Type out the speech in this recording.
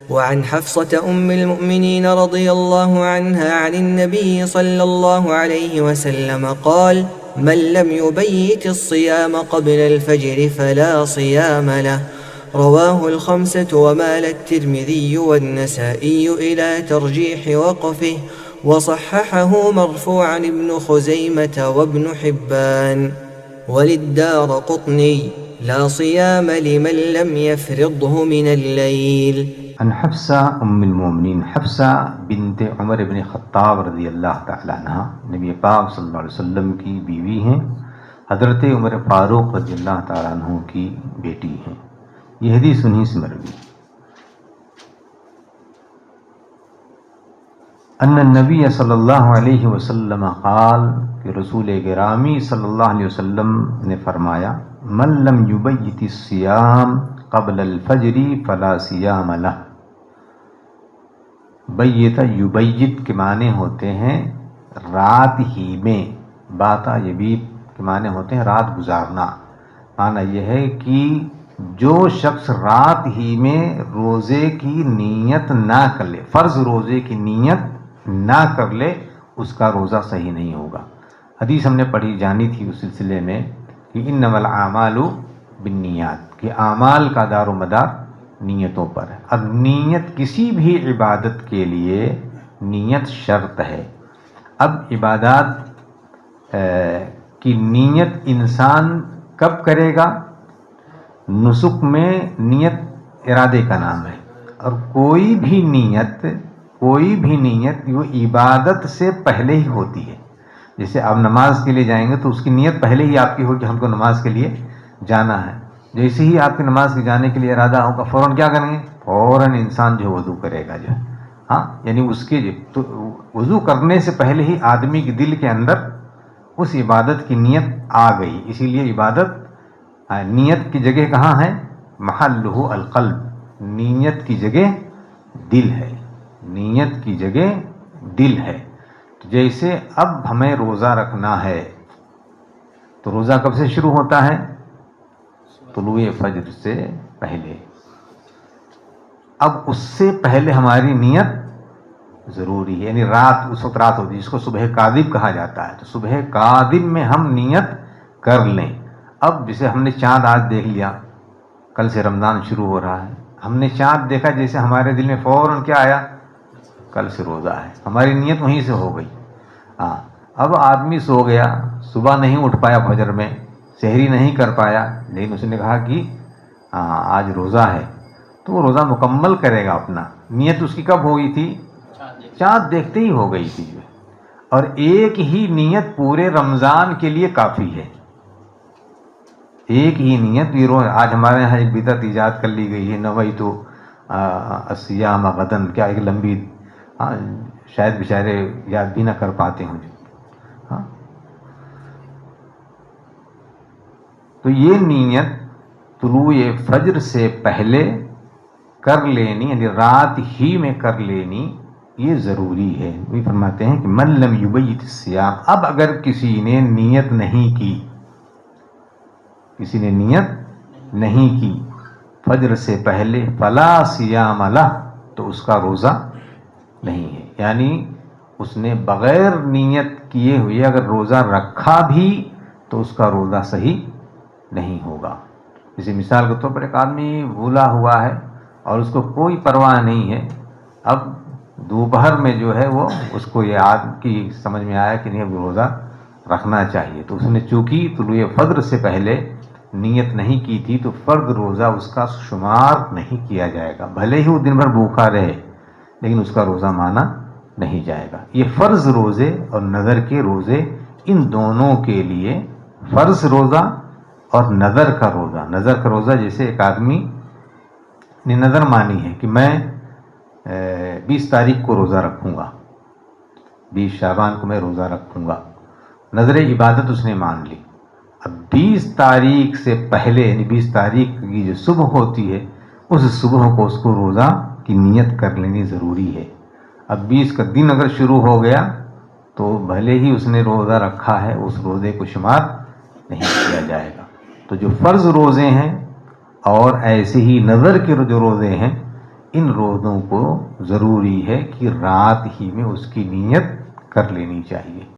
وعن حفصة أم المؤمنين رضي الله عنها عن النبي صلى الله عليه وسلم قال: من لم يبيت الصيام قبل الفجر فلا صيام له. رواه الخمسة ومال الترمذي والنسائي إلى ترجيح وقفه، وصححه مرفوعا ابن خزيمة وابن حبان. وللدارقطني: لا صيام لمن لم يفرضه من الليل. عن حفصہ ام المومنین، حفصہ بنت عمر بن خطاب رضی اللہ تعالی عنہ نبی پاک صلی اللہ علیہ وسلم کی بیوی ہیں، حضرت عمر فاروق رضی اللہ تعالی عنہ کی بیٹی ہیں۔ یہ حدیث انہی سے مروی۔ ان النبی صلی اللہ علیہ وسلم قال، کہ رسول گرامی صلی اللہ علیہ وسلم نے فرمایا: من لم یبیت الصیام قبل الفجر فلا صیام لہ۔ بیت یبیت کے معنی ہوتے ہیں رات ہی میں، باتا یبیت کے معنی ہوتے ہیں رات گزارنا۔ معنی یہ ہے کہ جو شخص رات ہی میں روزے کی نیت نہ کر لے، فرض روزے کی نیت نہ کر لے، اس کا روزہ صحیح نہیں ہوگا۔ حدیث ہم نے پڑھی جانی تھی اس سلسلے میں کہ انما الاعمال بالنیات، کہ اعمال کا دار و مدار نیتوں پر ہے۔ اب نیت کسی بھی عبادت کے لیے نیت شرط ہے۔ اب عبادات کی نیت انسان کب کرے گا؟ نسک میں نیت ارادے کا نام ہے، اور کوئی بھی نیت وہ عبادت سے پہلے ہی ہوتی ہے۔ جیسے آپ نماز کے لیے جائیں گے تو اس کی نیت پہلے ہی آپ کی ہوگی کہ ہم کو نماز کے لیے جانا ہے۔ جیسے ہی آپ کی نماز کے جانے کے لیے ارادہ ہوگا، فوراً کیا کریں گے؟ فوراً انسان جو وضو کرے گا، جو ہاں، یعنی اس کے تو وضو کرنے سے پہلے ہی آدمی کے دل کے اندر اس عبادت کی نیت آ گئی۔ اسی لیے عبادت نیت کی جگہ کہاں ہے؟ محلہ القلب، نیت کی جگہ دل ہے، نیت کی جگہ دل ہے۔ جیسے اب ہمیں روزہ رکھنا ہے تو روزہ کب سے شروع ہوتا ہے؟ طلوع فجر سے پہلے۔ اب اس سے پہلے ہماری نیت ضروری ہے، یعنی رات، اس وقت رات ہوتی ہے جس کو صبح کاذب کہا جاتا ہے، تو صبح کاذب میں ہم نیت کر لیں۔ اب جیسے ہم نے چاند آج دیکھ لیا، کل سے رمضان شروع ہو رہا ہے، ہم نے چاند دیکھا، جیسے ہمارے دل میں فوراً کیا آیا؟ کل سے روزہ ہے، ہماری نیت وہیں سے ہو گئی۔ ہاں، اب آدمی سو گیا، صبح نہیں اٹھ پایا، فجر میں سحری نہیں کر پایا، لیکن اس نے کہا کہ آج روزہ ہے، تو وہ روزہ مکمل کرے گا اپنا۔ نیت اس کی کب ہو گئی تھی؟ چاند دیکھتے ہی ہو گئی تھی۔ اور ایک ہی نیت پورے رمضان کے لیے کافی ہے، ایک ہی نیت۔ آج ہمارے یہاں ایک بدعت ایجاد کر لی گئی ہے، نویت الصیام غداً، کیا ایک لمبی، شاید بیچارے یاد بھی نہ کر پاتے ہوں۔ ہاں، تو یہ نیت طلوع فجر سے پہلے کر لینی، یعنی رات ہی میں کر لینی، یہ ضروری ہے۔ وہ فرماتے ہیں کہ من لم یبیت الصیام، اب اگر کسی نے نیت نہیں کی، کسی نے نیت نہیں کی فجر سے پہلے، فلا صیام لہ، تو اس کا روزہ نہیں ہے۔ یعنی اس نے بغیر نیت کیے ہوئے اگر روزہ رکھا بھی تو اس کا روزہ صحیح نہیں ہوگا۔ جیسے مثال کے طور پر ایک آدمی بھولا ہوا ہے اور اس کو کوئی پرواہ نہیں ہے، اب دوپہر میں جو ہے وہ اس کو یہ کی سمجھ میں آیا کہ نہیں اب روزہ رکھنا چاہیے، تو اس نے چونکہ طلوع فجر سے پہلے نیت نہیں کی تھی تو فرض روزہ اس کا شمار نہیں کیا جائے گا، بھلے ہی وہ دن بھر بھوکا رہے لیکن اس کا روزہ مانا نہیں جائے گا۔ یہ فرض روزے اور نظر کے روزے، ان دونوں کے لیے فرض روزہ اور نظر کا روزہ، نظر کا روزہ جیسے ایک آدمی نے نظر مانی ہے کہ میں 20 تاریخ کو روزہ رکھوں گا، 20 شعبان کو میں روزہ رکھوں گا، نظر عبادت اس نے مان لی۔ اب 20 تاریخ سے پہلے، یعنی 20 تاریخ کی جو صبح ہوتی ہے، اس صبح کو اس کو روزہ کی نیت کر لینی ضروری ہے۔ اب 20 کا دن اگر شروع ہو گیا تو بھلے ہی اس نے روزہ رکھا ہے، اس روزے کو شمار نہیں کیا جائے گا۔ تو جو فرض روزے ہیں اور ایسے ہی نظر کے جو روزے ہیں، ان روزوں کو ضروری ہے کہ رات ہی میں اس کی نیت کر لینی چاہیے۔